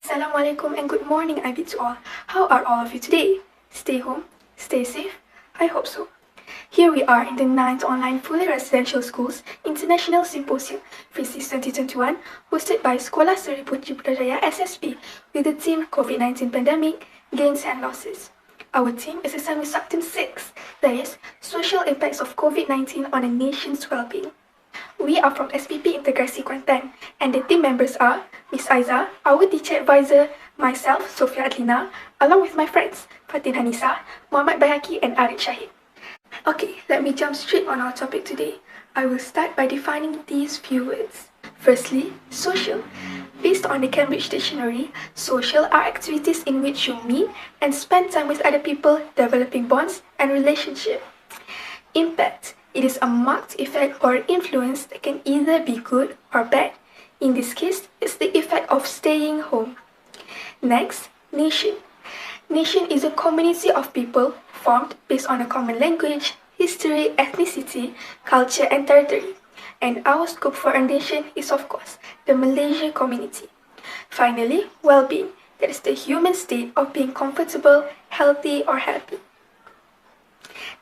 Assalamualaikum and good morning I bid to all. How are all of you today? Stay home, stay safe? I hope so. Here we are in the 9th Online Fully Residential Schools International Symposium, Physics 2021, hosted by Sekolah Seri Puteri Putrajaya SSP with the theme COVID-19 Pandemic, Gains and Losses. Our theme is assigned with subtheme 6, that is, Social Impacts of COVID-19 on a Nation's Well-being. We are from SBP Integrasi Kuantan, and the team members are Miss Aiza, our teacher advisor, myself, Sofia Adlina, along with my friends, Fatin Hanisa, Muhammad Bayhaki, and Arif Shahid. Okay, let me jump straight on our topic today. I will start by defining these few words. Firstly, social. Based on the Cambridge Dictionary, social are activities in which you meet and spend time with other people, developing bonds and relationships. Impact. It is a marked effect or influence that can either be good or bad. In this case, it's the effect of staying home. Next, nation. Nation is a community of people formed based on a common language, history, ethnicity, culture, and territory. And our scope for a nation is, of course, the Malaysian community. Finally, well-being. That is the human state of being comfortable, healthy, or happy.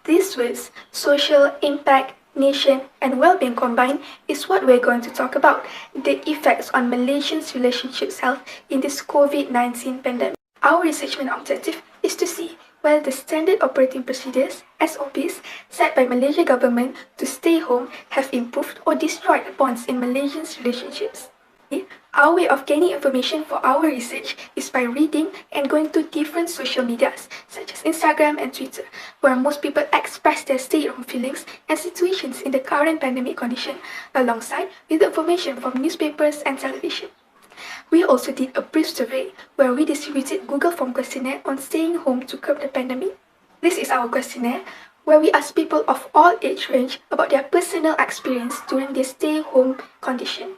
These words, social, impact, nation, and well-being combined, is what we're going to talk about, the effects on Malaysians' relationships health in this COVID-19 pandemic. Our research main objective is to see whether the standard operating procedures, SOPs, set by Malaysia government to stay home have improved or destroyed bonds in Malaysians' relationships. Our way of gaining information for our research is by reading and going to different social medias, such as Instagram and Twitter, where most people express their stay-at-home feelings and situations in the current pandemic condition, alongside with information from newspapers and television. We also did a brief survey where we distributed Google Form questionnaire on staying home to curb the pandemic. This is our questionnaire, where we ask people of all age range about their personal experience during their stay-home condition.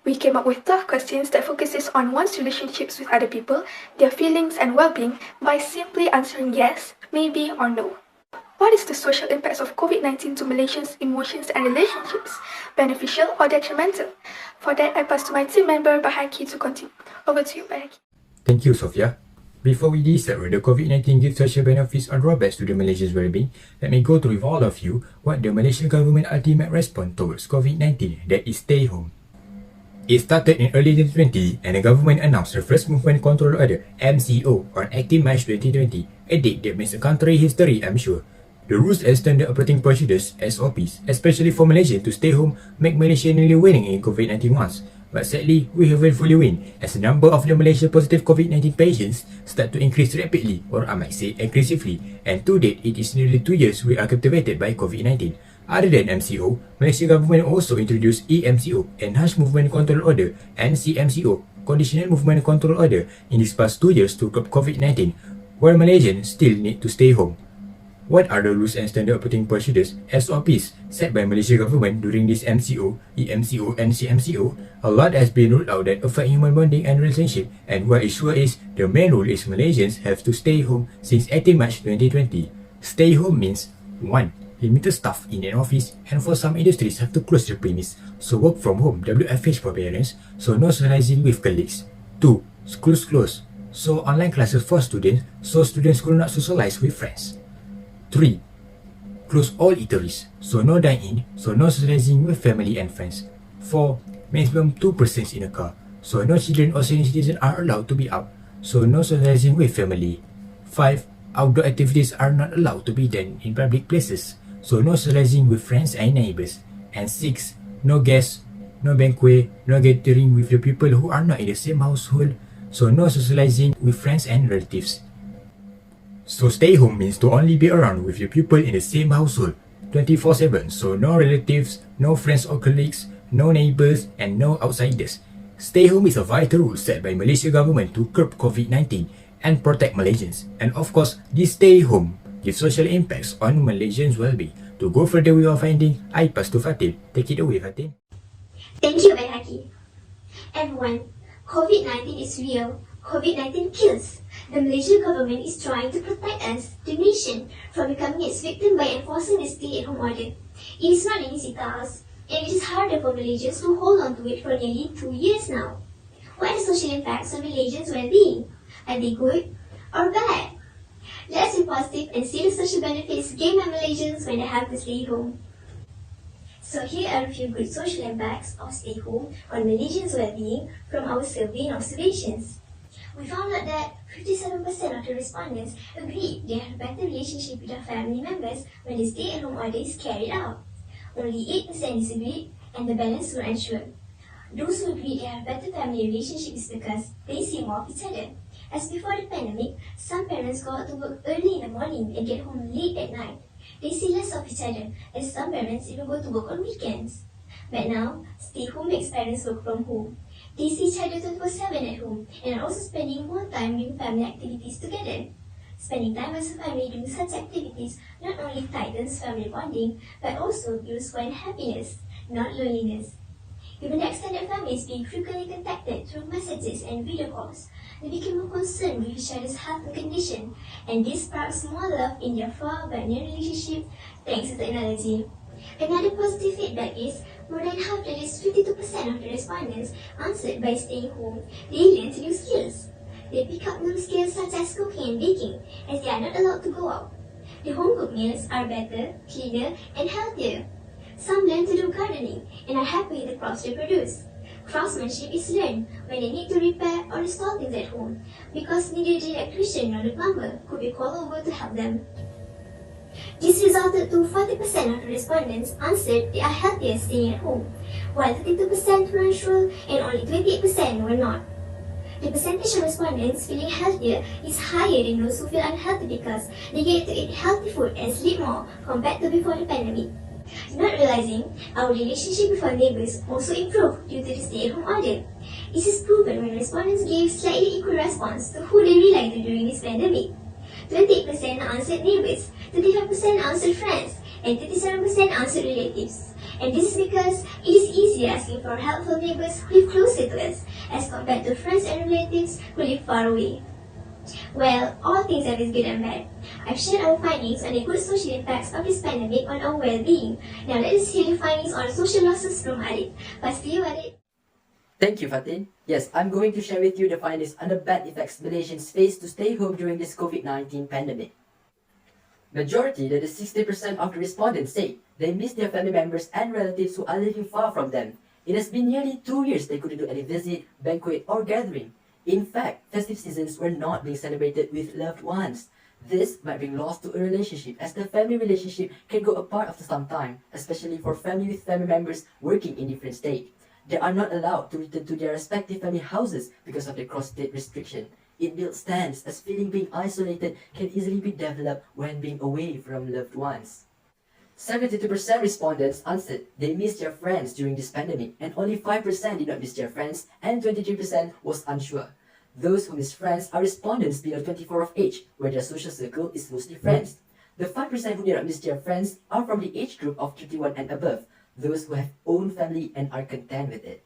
We came up with 12 questions that focuses on one's relationships with other people, their feelings and well-being by simply answering yes, maybe or no. What is the social impacts of COVID-19 to Malaysians' emotions and relationships? Beneficial or detrimental? For that, I pass to my team member Bayhaki to continue. Over to you, Bayhaki. Thank you, Sofia. Before we decide whether COVID-19 gives social benefits or drawbacks to the Malaysians' well-being, let me go through with all of you what the Malaysian government ultimate response towards COVID-19, that is stay home. It started in early 2020 and the government announced the First Movement Control Order (MCO) on 18 March 2020, a date that makes a country history, I'm sure. The rules and standard operating procedures (SOPs), especially for Malaysia to stay home, make Malaysia nearly winning in COVID-19 once. But sadly, we haven't fully win as the number of the Malaysia positive COVID-19 patients start to increase rapidly, or I might say aggressively, and to date it is nearly 2 years we are captivated by COVID-19. Other than MCO, Malaysia government also introduced EMCO, Enhanced Movement Control Order, and CMCO, Conditional Movement Control Order, in these past 2 years to curb COVID-19, where Malaysians still need to stay home. What are the rules and standard operating procedures (SOPs) set by Malaysia government during this MCO, EMCO, and CMCO? A lot has been ruled out that affect human bonding and relationship, and what is sure is the main rule is Malaysians have to stay home since 18 March 2020. Stay home means 1. Limited staff in an office, and for some industries have to close the premise, so work from home WFH for parents, so no socializing with colleagues. 2. Schools closed, so online classes for students, so students could not socialize with friends. 3. Close all eateries, so no dine-in, so no socializing with family and friends. 4. Maximum 2 persons in a car, so no children or senior citizens are allowed to be out, so no socializing with family. 5. Outdoor activities are not allowed to be done in public places, so no socializing with friends and neighbors. And 6. No guests, no banquet, no gathering with the people who are not in the same household, so no socializing with friends and relatives. So stay home means to only be around with your people in the same household 24/7, so no relatives, no friends or colleagues, no neighbors, and no outsiders. Stay home is a vital rule set by Malaysia government to curb COVID-19 and protect Malaysians. And of course, this stay home gives social impacts on Malaysians' well-being. To go further with our finding, I pass to Fatin. Take it away, Fatin. Thank you, Bayhaki. Everyone, COVID-19 is real. COVID-19 kills. The Malaysian government is trying to protect us, the nation, from becoming its victim by enforcing the stay-at-home order. It is not an easy task, and it is harder for Malaysians to hold on to it for nearly 2 years now. What are the social impacts on Malaysians' well-being? Are they good or bad? Let's be positive and see the social benefits gained by Malaysians when they have to stay home. So here are a few good social impacts of stay home on Malaysians' well-being from our survey and observations. We found out that 57% of the respondents agreed they have a better relationship with their family members when the stay-at-home order is carried out. Only 8% disagreed, and the balance were unsure. Those who agreed they have better family relationships because they see more of each other. As before the pandemic, some parents go out to work early in the morning and get home late at night. They see less of each other, as some parents even go to work on weekends. But now, stay home makes parents work from home. They see each other 24/7 at home and are also spending more time doing family activities together. Spending time as a family doing such activities not only tightens family bonding, but also builds one happiness, not loneliness. Even the extended families being frequently contacted through messages and video calls, they became more concerned with each other's health and condition, and this sparks more love in their far but near relationship thanks to technology. Another positive feedback is more than half, that is 52% of the respondents, answered by staying home, they learned new skills. They pick up new skills such as cooking and baking, as they are not allowed to go out. The home-cooked meals are better, cleaner, and healthier. Some learn to do gardening and are happy with the crops they produce. Craftsmanship is learned when they need to repair or restore things at home, because neither the electrician nor the plumber could be called over to help them. This resulted to 40% of the respondents answered they are healthier staying at home, while 32% were unsure and only 28% were not. The percentage of respondents feeling healthier is higher than those who feel unhealthy because they get to eat healthy food and sleep more compared to before the pandemic. Not realizing, our relationship with our neighbors also improved due to the stay-at-home order. This is proven when respondents gave slightly equal response to who they relied on during this pandemic. 28% answered neighbors, 35% answered friends, and 37% answered relatives. And this is because it is easier asking for help from neighbors who live closer to us, as compared to friends and relatives who live far away. Well, all things have its good and bad. I've shared our findings on the good social impacts of this pandemic on our well-being. Now let us hear the findings on social losses from Adit. Pasti you, Adit. Thank you, Fatin. Yes, I'm going to share with you the findings on the bad effects Malaysians face to stay home during this COVID-19 pandemic. Majority, that is 60% of the respondents, say they miss their family members and relatives who are living far from them. It has been nearly 2 years they couldn't do any visit, banquet, or gathering. In fact, festive seasons were not being celebrated with loved ones. This might bring loss to a relationship, as the family relationship can go apart after some time, especially for family with family members working in different states. They are not allowed to return to their respective family houses because of the cross-state restriction. It builds tense, as feeling being isolated can easily be developed when being away from loved ones. 72% respondents answered they missed their friends during this pandemic, and only 5% did not miss their friends, and 23% was unsure. Those who miss friends are respondents below 24 of age, where their social circle is mostly friends. The 5% who did not miss their friends are from the age group of 31 and above, those who have own family and are content with it.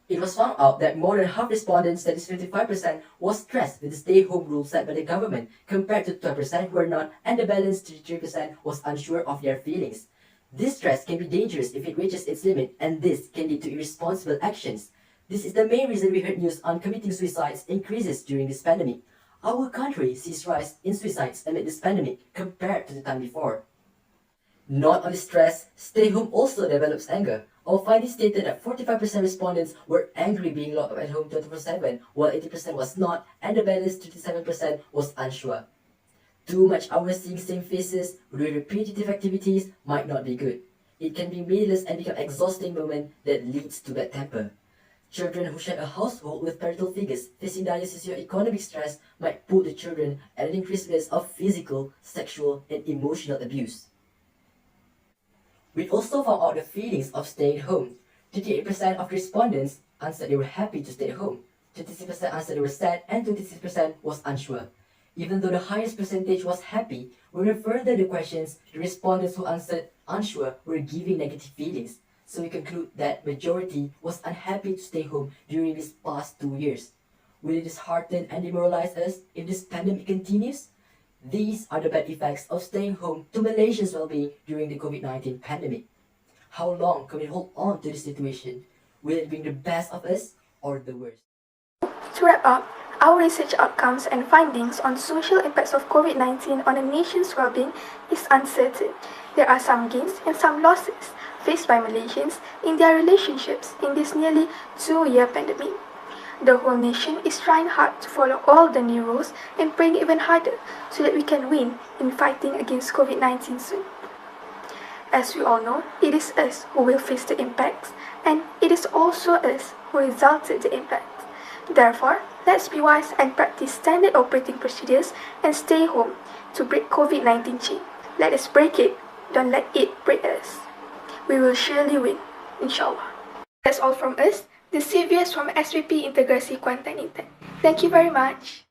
It was found out that more than half respondents, that is 55%, was stressed with the stay-home rule set by the government, compared to 12% who were not, and the balance 33% was unsure of their feelings. This stress can be dangerous if it reaches its limit, and this can lead to irresponsible actions. This is the main reason we heard news on committing suicides increases during this pandemic. Our country sees rise in suicides amid this pandemic compared to the time before. Not only stress, stay home also develops anger. Our findings stated that 45% respondents were angry being locked up at home 24/7, while 80% was not, and the balance 37% was unsure. Too much hours seeing same faces with repetitive activities might not be good. It can be meaningless and become exhausting moment that leads to bad temper. Children who share a household with parental figures facing dire socio-economic stress might put the children at an increased risk of physical, sexual, and emotional abuse. We also found out the feelings of staying home. 38% of respondents answered they were happy to stay at home. 26% answered they were sad, and 26% was unsure. Even though the highest percentage was happy, when we further the questions, the respondents who answered unsure were giving negative feelings. So we conclude that majority was unhappy to stay home during these past 2 years. Will it dishearten and demoralize us if this pandemic continues? These are the bad effects of staying home to Malaysia's well-being during the COVID-19 pandemic. How long can we hold on to this situation? Will it bring the best of us, or the worst. To wrap up, our research outcomes and findings on social impacts of COVID-19 on a nation's well-being is uncertain. There are some gains and some losses faced by Malaysians in their relationships in this nearly 2-year pandemic. The whole nation is trying hard to follow all the new rules and praying even harder so that we can win in fighting against COVID-19 soon. As we all know, it is us who will face the impacts, and it is also us who resulted the impact. Therefore, let's be wise and practice standard operating procedures and stay home to break COVID-19 chain. Let us break it, don't let it break us. We will surely win, inshallah. That's all from us, the CVS from SBP Integrasi Kuantan INTEK. Thank you very much.